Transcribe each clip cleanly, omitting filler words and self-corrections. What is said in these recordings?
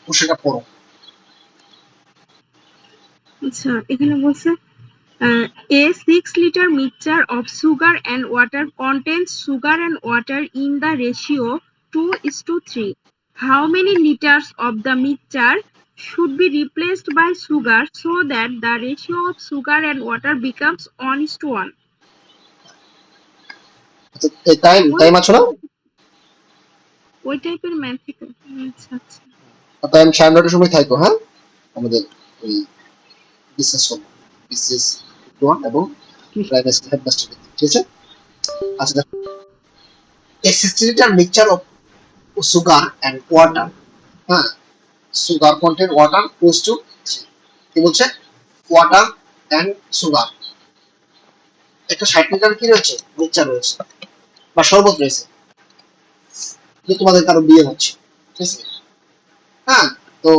কোশ্চেনটা পড়ো। আচ্ছা, এখানে বলছে a 6 liter mixture of sugar and water contains sugar and water in the ratio 2:3. How many liters of the mixture should be replaced by sugar so that the ratio of sugar and water becomes 1:1? আচ্ছা, এই time আছে না? ওই টাইপের ম্যাথিক্যাল। আচ্ছা আচ্ছা। Time 9:30 সময় থাকো, হ্যাঁ আমাদের ওই বিসিএস বিসিএস 1 এবং প্রাইভেট হেডমাস্টার, ঠিক আছে? আচ্ছা দেখো, a 60 liter mixture of sugar and water, হ্যাঁ, sugar content water close two 3, কি বলছে? ওয়াটার এন্ড সুগার, একটা 60 লিটার কি রয়েছে, মিক্সচার রয়েছে বা শরবত রয়েছে, যে তোমাদের কারো বিয়ে হচ্ছে, ঠিক আছে? হ্যাঁ, তো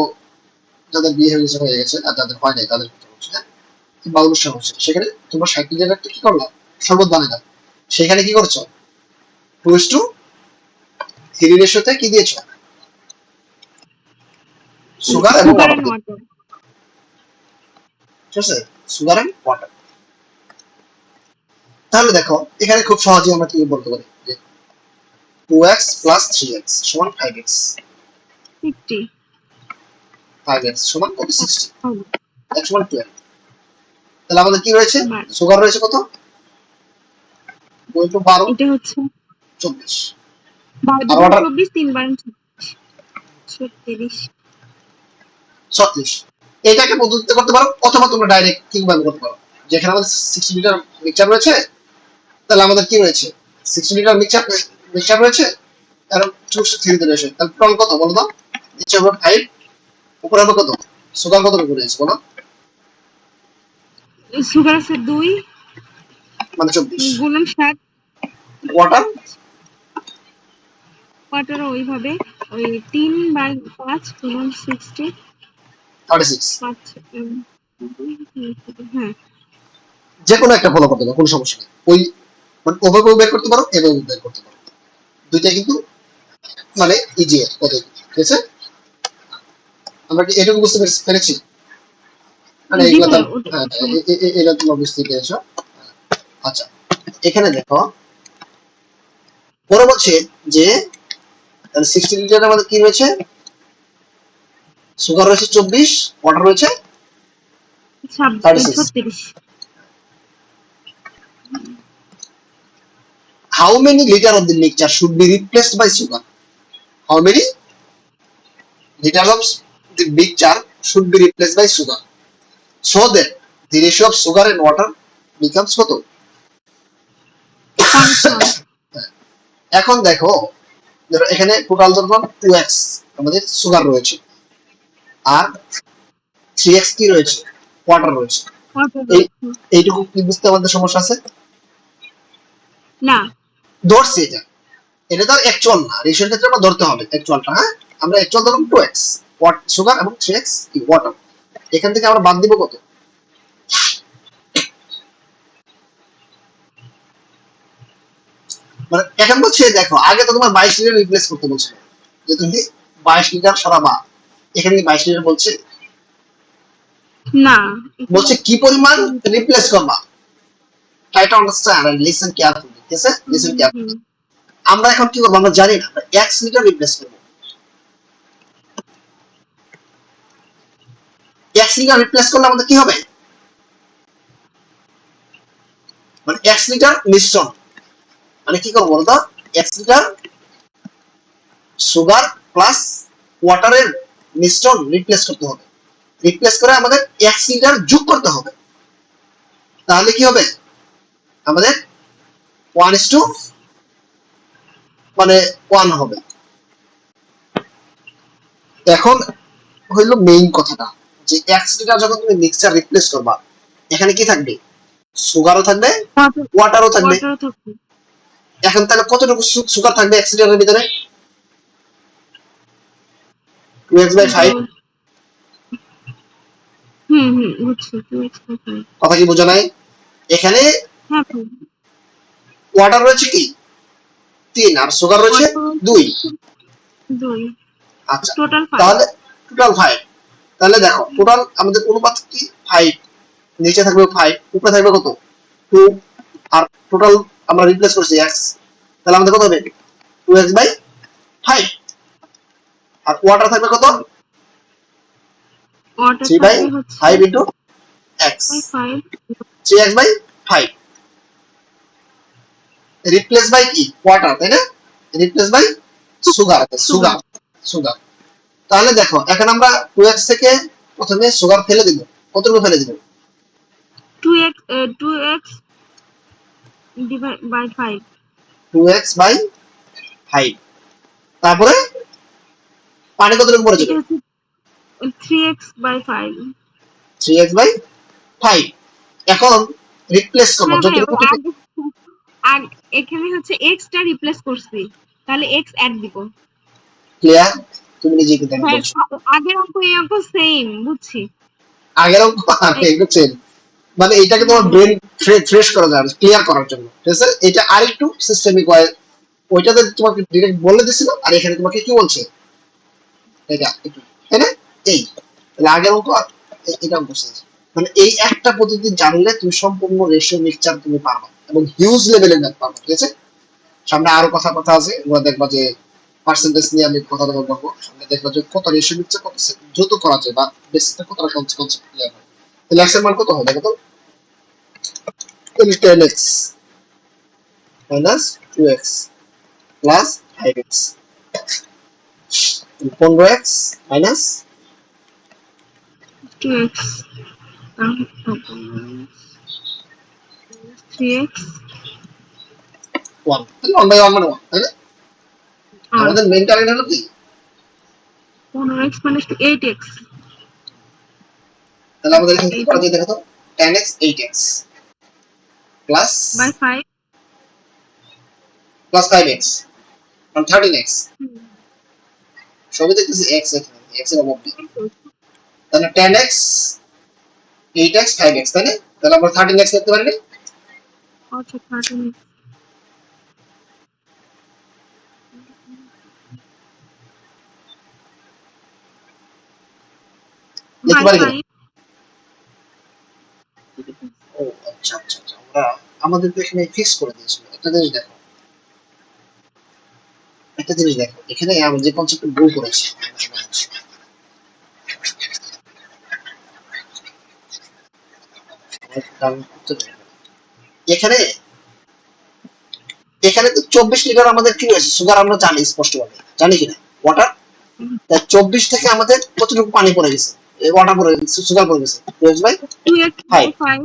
যাদের বিয়ে হয়ে গেছে আর যাদের হয় নাই তাদের কথা বলছি, হ্যাঁ, কিংবা অনুষ্ঠান হচ্ছে, সেখানে তোমরা 60 লিটার একটা কি করলাম, শরবত বানাইলাম, সেখানে কি করছো, 2:3 রেশিওতে কি দিয়েছো, সুগার এবং সুগার ওয়াটার, এন্ড ওয়াটার। ঠিক আছে? Sugar and water. তাহলে দেখো এখানে খুব সহজেই আমরা কি বলতে পারি যে 2x plus 3x সমান 5x, 50 5x সমান কত, 60, হবে। x সমান 12। তাহলে আমাদের কি রয়েছে, বার সুগার রয়েছে কত, 12 এটা হচ্ছে 24, 12 আর দুগুণ ওয়াটার 24, 3 বার 36। 36। এটাকে পদ্ধতিতে করতে পারো অথবা তোমরা ডাইরেক্ট কিভাবে করতে পারো, যেখানে আমাদের 60 লিটার মিক্সচার রয়েছে, তাহলে আমাদের কি রয়েছে, 60 লিটার মিক্সচার রয়েছে, আর 2:3 তে রয়েছে, তাহলে টোটাল কত বলো তো, নিচে হবে 5, উপরে হবে কত, সুগার কত করে রয়েছে বলো, সুগার আছে 2 মানে 24, গুণন 7। ওয়াটার ওয়াটার ওইভাবে ওই 3/5 গুণন 60 36। 5। হ্যাঁ, যে কোনো একটা ফলো করতে পারো, কোনো সমস্যা নেই, ওই মানে ওভাবেও বের করতে পারো, এভাবেও বের করতে পারো, দুইটা কিন্তু মানে ইজি পদ্ধতি, ঠিক আছে? আমরা কি এটুকু বুঝতে পেরেছি? মানে জি এগুলা তো ভাইয়া হ্যাঁ, এটা তোমরা বুঝতে পেরেছো। আচ্ছা, এখানে দেখো পরে বলছে যে 60 লিটার আমাদের কি রয়েছে, সুগার রয়েছে 24, ওয়াটার রয়েছে 36। 36। How many liter of the mixture should be replaced by sugar? How many liter of the mixture should be replaced by sugar so that the ratio of sugar and water becomes কত? এখন দেখো, এখানে total ধরলাম 2x আমাদের sugar রয়েছে আর 3x কি রয়েছে, water রয়েছে, এইটুকু কি বুঝতে আমাদের সমস্যা আছে? না, ধরছি এটা, এটা তো অ্যাকচুয়াল না, রেশিওর ক্ষেত্রে আমরা ধরতে হবে অ্যাকচুয়ালটা, হ্যাঁ, আমরা অ্যাকচুয়াল ধরলাম 2x সুগার এবং 3x কি ওয়াটার, এখান থেকে আমরা বাদ দিব কত, মানে এখন বলছে দেখো আগে তো তোমার 22 লিটার রিপ্লেস করতে বলছিল, যে তুমি 22 লিটার সরাবা, এখানে 22 লিটার বলছে না, বলছে কি পরিমাণ রিপ্লেস করবা, try to understand and listen carefully, ঠিক আছে? Listen carefully. আমরা এখন কি করব, আমরা জানি না, আমরা x লিটার রিপ্লেস করব, x লিটার রিপ্লেস করলে আমাদের কি হবে, মানে x লিটার মিশ্রণ, মানে কি করব বলতো, x লিটার সুগার প্লাস ওয়াটারের মিশ্রণ রিপ্লেস করতে হবে, রিপ্লেস করে আমাদের x লিটার যোগ করতে হবে, তাহলে কি হবে আমাদের 1:, মানে 1 হবে। এখন হইল মেইন কথাটা, যে x লিটার যখন তুমি মিক্সচার রিপ্লেস করবা, এখানে কি থাকবে, সুগারও থাকবে, ওয়াটারও থাকবে। এখন তাহলে কতটুকু সুগার থাকবে x লিটারের ভিতরে, 2x/5। কথা কি বোঝা নাই? এখানে ওয়াটার রয়েছে কি 3 আর সুগার রয়েছে 2। আচ্ছা, তাহলে টোটাল 5। তাহলে দেখো টোটাল আমাদের অনুপাত কি 5, নিচে থাকবে 5, উপরে থাকবে কত 2, আর টোটাল আমরা রিপ্লেস করছি x, তাহলে আমাদের কত হবে 2x বাই 5, আর ওয়াটার থাকবে কত ওয়াটার 3 বাই থাকবে হচ্ছে 5 into x, 5 3x by 5, replace by কি ওয়াটার, তাই না, replace by sugar, sugar. Sugar. তাহলে দেখো এখন আমরা 2x থেকে প্রথমে সুগার ফেলে দিব, কতটুকু ফেলে দিব 2x divide by 5 2x by 5, তারপরে পানি কতটুকু পড়ে যাবে এটা হচ্ছে 3x বাই 5। 3x by 5। এখন রিপ্লেস করবো হ্যাঁ ভাই যতটুকু থেকে আগে এখানে হচ্ছে x টা রিপ্লেস করছি, তাহলে x অ্যাড দিব। ক্লিয়ার, তুমি নিজে কিন্তু হ্যাঁ বলছো আগের অঙ্ক এই অঙ্ক সেম বুঝছি। আগের অঙ্ক একটু চেঞ্জ, মানে এইটাকে তোমার হ্যাঁ ব্রেন ফ্রেশ করা যায় ক্লিয়ার করার জন্য, ঠিক আছে, এটা আরেকটু সিস্টেমিক ওয়ে, ওইটাতে তোমাকে ডিরেক্ট বলে দিছিল, আর এখানে তোমাকে কি বলছে এটা একটু, তাই না, এই তাহলে আগের অঙ্ক আর এটা অঙ্ক শেষ। মানে এই একটা পদ্ধতি জানলে তুমি সম্পূর্ণ রেশিও মিক্সচার তুমি পারবা এবং হিউজ লেভেলের ম্যাথ পারবা, ঠিক আছে। সামনে আরো কথা আছে, ওগুলো দেখবা যে পার্সেন্টেজ নিয়ে আমি কথা বলবো, সামনে দেখবা যে কত রেশিও মিক্সচার কত দ্রুত করা যায় বা বেসিকটা কতটা কনসেপ্ট ক্লিয়ার হয়। তাহলে x এর মান কত হয় দেখো তো, 10x minus 2x plus 5x, 15x minus 2x 3x 1, তাহলে 1 বাই 1 মানে 1, তাই না। আর আমাদের মেইন টার্গেট হলো কি, 15x minus 8x তাহলে আমাদের এখানে কি করা যায় দেখো তো, 10x 8x plus by 5। 5x মানে 13x, সবই দেখতেছি x এখানে, x এর অভাব নেই, তাহলে 10x 8x 5x, তাই না, তাহলে আমরা 13x লিখতে পারি না, আচ্ছা 13x লিখতে by পারি কিনা। 5। ও আচ্ছা আচ্ছা আচ্ছা, আমরা আমাদের তো এখানে ফিক্স করে দিয়েছিল একটা জিনিস দেখো, একটা জিনিস দেখো এখানে আমরা যে কনসেপ্টে ভুল করেছি, এখানে এখানে তো 24 লিটার আমাদের কি হয়েছে সুগার, আমরা জানি স্পষ্টভাবে, জানি কিনা ওয়াটার, তাই 24 থেকে আমাদের কতটুকু পানি পড়ে গেছে, ওয়াটার পড়ে গেছে, সুগার পড়ে গেছে 2x by 2x by 5, 5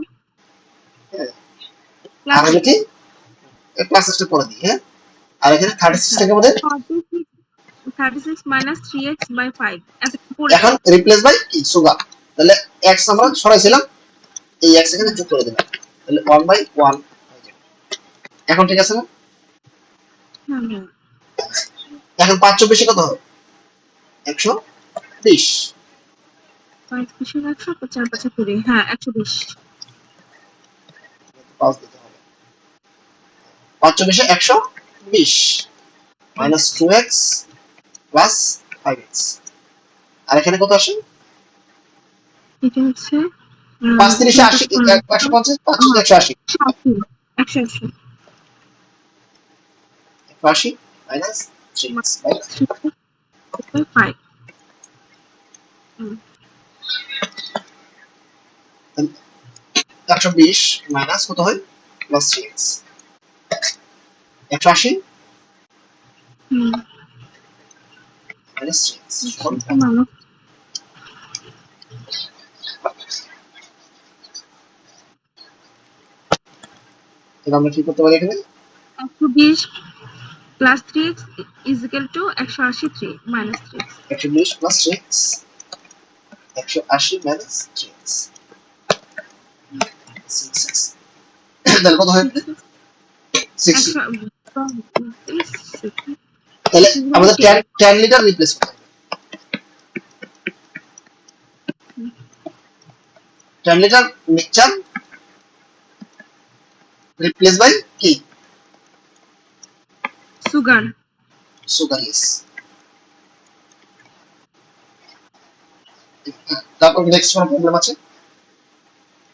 R plus হলো 6। কি প্লাস টা করে দিই, হ্যাঁ, আর এখানে 36 আচ্ছা থেকে আমাদের 36 minus 3x by 5 এত পড়েছে। এখন রিপ্লেস বাই কি সুগার, তাহলে x আমরা সরাইছিলাম, এই x এখানে যোগ করে দিলাম, তাহলে 1 বাই 1 এখন ঠিক আছে না। হ্যাঁ হ্যাঁ এখন 5 24 কত হবে 120, 5 বেশি 100 4 5 20, হ্যাঁ 120। 5 দিতে হবে, 5 24 120 মাইনাস 2x প্লাস 5x, আর এখানে কত আসে এটা হচ্ছে 5 30 80, 15 150, 5 হ্যাঁ 180, 180 180 মাইনাস 3x বাই 5। 120 মাইনাস কত হয় প্লাস 3x, 180 হুম মাইনাস 3x সমান সেটা 5। মানুষ তাহলে আমরা কি করতে পারি এখানে 120 plus 3x is equal to 183 minus 3x। 120 plus 3x 180 minus 3x, তাহলে কত হয় 60, 100 তাহলে আমাদের 10 লিটার রিপ্লেস করতে হবে, 10 লিটার মিক্সচার রিপ্লেস বাই কি সুগার। Sugar, yes. তারপর নেক্সট কোন প্রবলেম আছে?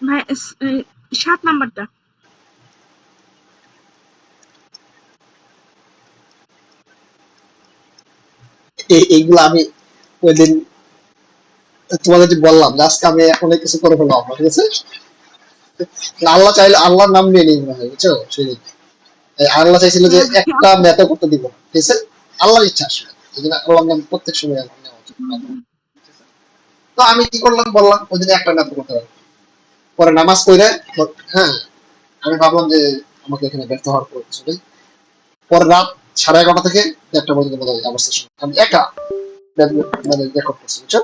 ভাই 7 নাম্বারটা। এইগুলো আমি ওই দিন তোমাদের যে বললাম যে আজকে আমি অনেক কিছু করে ফেললাম, ঠিক আছে? আল্লাহ চাইলে আল্লাহর নাম নিয়ে নিই মনে হয়, বুঝছো? সেদিন আল্লাহ চাইছিল যে হ্যাঁ ভাই একটা ম্যাথও করতে দিব না, ঠিক আছে? আল্লাহর ইচ্ছা আসলে এই জন্য আল্লাহর নাম প্রত্যেক সময় আমার নেওয়া উচিত। তো আমি কি করলাম বললাম, ওই দিন একটা ম্যাথ করতে হবে। পরে নামাজ পড়ে, হ্যাঁ, আমি ভাবলাম যে আমাকে এখানে ব্যর্থ হওয়ার পর কিছু নেই। পরে রাত 11:30 থেকে 1টা পর্যন্ত বোধ হয় আমার সেশন, আমি একা মানে রেকর্ড করছি, বুঝছো?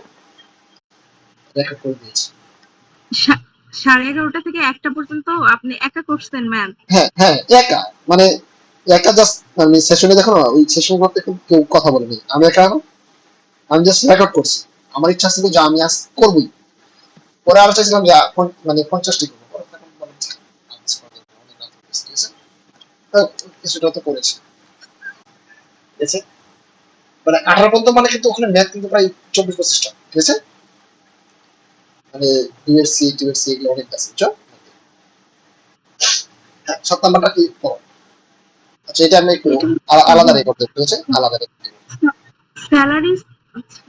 রেকর্ড করে দিয়েছি। 11:30 থেকে 1টা পর্যন্ত আপনি একা করছেন ম্যাথ? হ্যাঁ হ্যাঁ, একা, মানে একা জাস্ট, মানে সেশনে দেখো না, ওই সেশন করতে কেউ কথা বলেনি, আমি একা, আমি জাস্ট রেকর্ড করছি। আমার ইচ্ছা ছিল যে আমি আজ করবই। পরে আরো চাইছিলাম যে মানে 50টি করবো, পরে তখন বললাম যে, আচ্ছা, অনেক রাত হয়ে গেছে, ঠিক আছে? তো কিছুটা তো করেছি, ঠিক আছে? মানে 18 পর্যন্ত, মানে কিন্তু ওখানে ম্যাথ কিন্তু প্রায় 24-25টা, ঠিক আছে? মানে ইউএসসি টিউএসসি এগুলো অনেক আছে, বুঝছো? হ্যাঁ, 7 নাম্বারটা কি করো? আচ্ছা, এটা আমি একটু এটা আলাদা রেকর্ড দেবো, ঠিক আছে? আলাদা রেকর্ড দেবো। স্যালারি। আচ্ছা